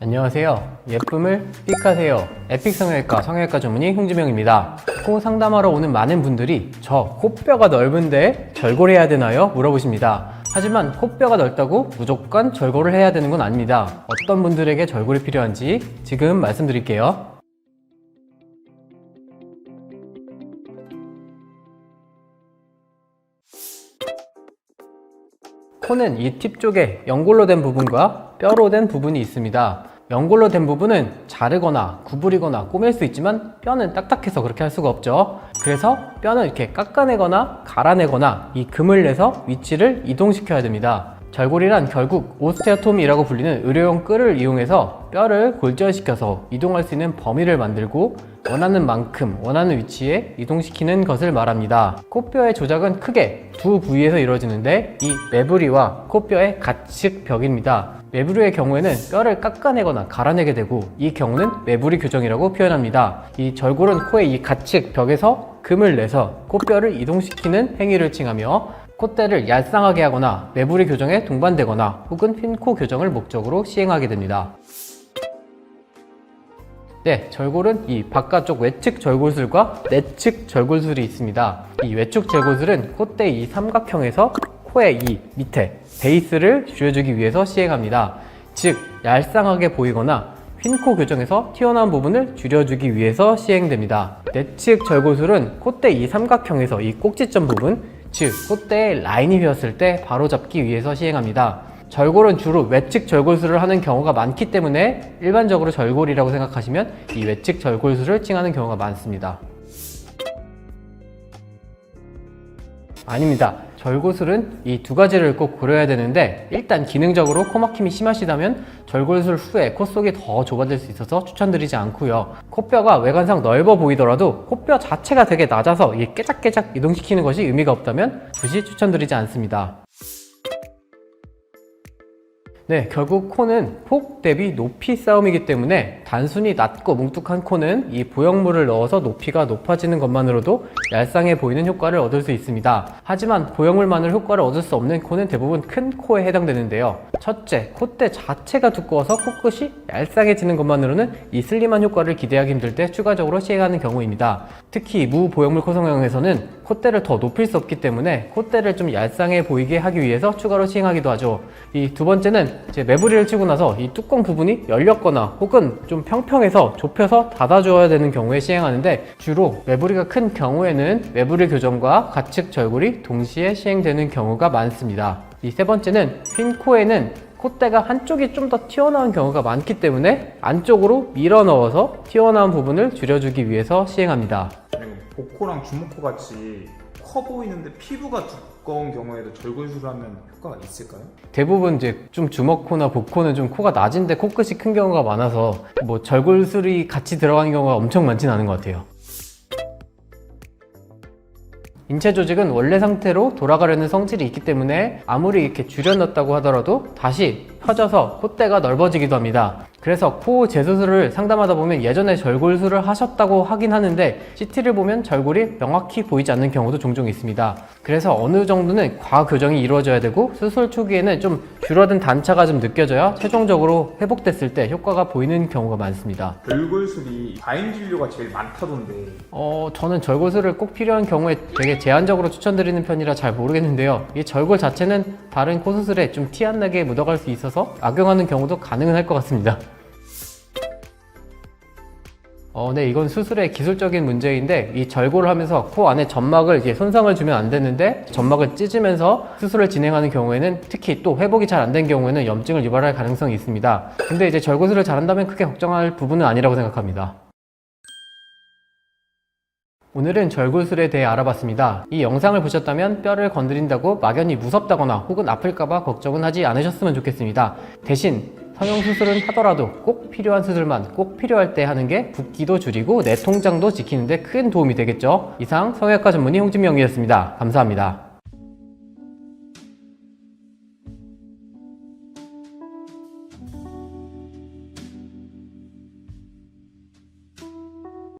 안녕하세요. 예쁨을 픽하세요. 에픽 성형외과 성형외과 전문의 홍지명입니다. 코 상담하러 오는 많은 분들이 저 코뼈가 넓은데 절골해야 되나요? 물어보십니다. 하지만 코뼈가 넓다고 무조건 절골을 해야 되는 건 아닙니다. 어떤 분들에게 절골이 필요한지 지금 말씀드릴게요. 코는 이 팁 쪽에 연골로 된 부분과 뼈로 된 부분이 있습니다. 연골로 된 부분은 자르거나 구부리거나 꼬맬 수 있지만 뼈는 딱딱해서 그렇게 할 수가 없죠. 그래서 뼈는 이렇게 깎아내거나 갈아내거나 이 금을 내서 위치를 이동시켜야 됩니다. 절골이란 결국 오스테오톰이라고 불리는 의료용 끌을 이용해서 뼈를 골절시켜서 이동할 수 있는 범위를 만들고 원하는 만큼 원하는 위치에 이동시키는 것을 말합니다. 코뼈의 조작은 크게 두 부위에서 이루어지는데 이 매부리와 코뼈의 가측벽입니다. 매부리의 경우에는 뼈를 깎아내거나 갈아내게 되고 이 경우는 매부리 교정이라고 표현합니다. 이 절골은 코의 이 가측벽에서 금을 내서 코뼈를 이동시키는 행위를 칭하며 콧대를 얄쌍하게 하거나 매부리 교정에 동반되거나 혹은 핀코 교정을 목적으로 시행하게 됩니다. 네, 절골은 이 바깥쪽 외측 절골술과 내측 절골술이 있습니다. 이 외측 절골술은 콧대 이 삼각형에서 코의 이 밑에 베이스를 줄여주기 위해서 시행합니다. 즉, 얄쌍하게 보이거나 핀코 교정에서 튀어나온 부분을 줄여주기 위해서 시행됩니다. 내측 절골술은 콧대 이 삼각형에서 이 꼭지점 부분, 즉 콧대에 라인이 휘었을 때 바로잡기 위해서 시행합니다. 절골은 주로 외측 절골술을 하는 경우가 많기 때문에 일반적으로 절골이라고 생각하시면 이 외측 절골술을 칭하는 경우가 많습니다. 아닙니다. 절골술은 이 두 가지를 꼭 고려해야 되는데, 일단 기능적으로 코막힘이 심하시다면 절골술 후에 콧속이 더 좁아질 수 있어서 추천드리지 않고요. 코뼈가 외관상 넓어 보이더라도 코뼈 자체가 되게 낮아서 이 깨작깨작 이동시키는 것이 의미가 없다면 굳이 추천드리지 않습니다. 네, 결국 코는 폭 대비 높이 싸움이기 때문에 단순히 낮고 뭉툭한 코는 이 보형물을 넣어서 높이가 높아지는 것만으로도 얄쌍해 보이는 효과를 얻을 수 있습니다. 하지만 보형물만으로 효과를 얻을 수 없는 코는 대부분 큰 코에 해당되는데요. 첫째, 콧대 자체가 두꺼워서 코끝이 얄쌍해지는 것만으로는 이 슬림한 효과를 기대하기 힘들 때 추가적으로 시행하는 경우입니다. 특히 무보형물 코성형에서는 콧대를 더 높일 수 없기 때문에 콧대를 좀 얄쌍해 보이게 하기 위해서 추가로 시행하기도 하죠. 이 두 번째는 이제 매부리를 치고 나서 이 뚜껑 부분이 열렸거나 혹은 좀 평평해서 좁혀서 닫아줘야 되는 경우에 시행하는데, 주로 매부리가 큰 경우에는 매부리 교정과 가측 절골이 동시에 시행되는 경우가 많습니다. 이 세 번째는 핀코에는 콧대가 한쪽이 좀 더 튀어나온 경우가 많기 때문에 안쪽으로 밀어 넣어서 튀어나온 부분을 줄여주기 위해서 시행합니다. 복코랑 주먹코 같이 커 보이는데 피부가 두꺼운 경우에도 절골술을 하면 효과가 있을까요? 대부분 이제 좀 주먹코나 복코는 좀 코가 낮은데 코끝이 큰 경우가 많아서 뭐 절골술이 같이 들어가는 경우가 엄청 많지는 않은 것 같아요. 인체 조직은 원래 상태로 돌아가려는 성질이 있기 때문에 아무리 이렇게 줄여놨다고 하더라도 다시 펴져서 콧대가 넓어지기도 합니다. 그래서 코 재수술을 상담하다 보면 예전에 절골술을 하셨다고 하긴 하는데 CT를 보면 절골이 명확히 보이지 않는 경우도 종종 있습니다. 그래서 어느 정도는 과교정이 이루어져야 되고 수술 초기에는 좀 줄어든 단차가 좀 느껴져야 최종적으로 회복됐을 때 효과가 보이는 경우가 많습니다. 절골술이 과잉 진료가 제일 많다던데. 저는 절골술을 꼭 필요한 경우에 되게 제한적으로 추천드리는 편이라 잘 모르겠는데요. 이 절골 자체는 다른 코 수술에 좀 티 안 나게 묻어갈 수 있어서 악용하는 경우도 가능은 할 것 같습니다. 네, 이건 수술의 기술적인 문제인데, 이 절골을 하면서 코 안에 점막을 이제 손상을 주면 안 되는데 점막을 찢으면서 수술을 진행하는 경우에는, 특히 또 회복이 잘 안 된 경우에는 염증을 유발할 가능성이 있습니다. 근데 이제 절골술을 잘한다면 크게 걱정할 부분은 아니라고 생각합니다. 오늘은 절골술에 대해 알아봤습니다. 이 영상을 보셨다면 뼈를 건드린다고 막연히 무섭다거나 혹은 아플까봐 걱정은 하지 않으셨으면 좋겠습니다. 대신 성형수술은 하더라도 꼭 필요한 수술만 꼭 필요할 때 하는 게 붓기도 줄이고 내 통장도 지키는 데 큰 도움이 되겠죠. 이상 성형외과 전문의 홍진명이었습니다. 감사합니다.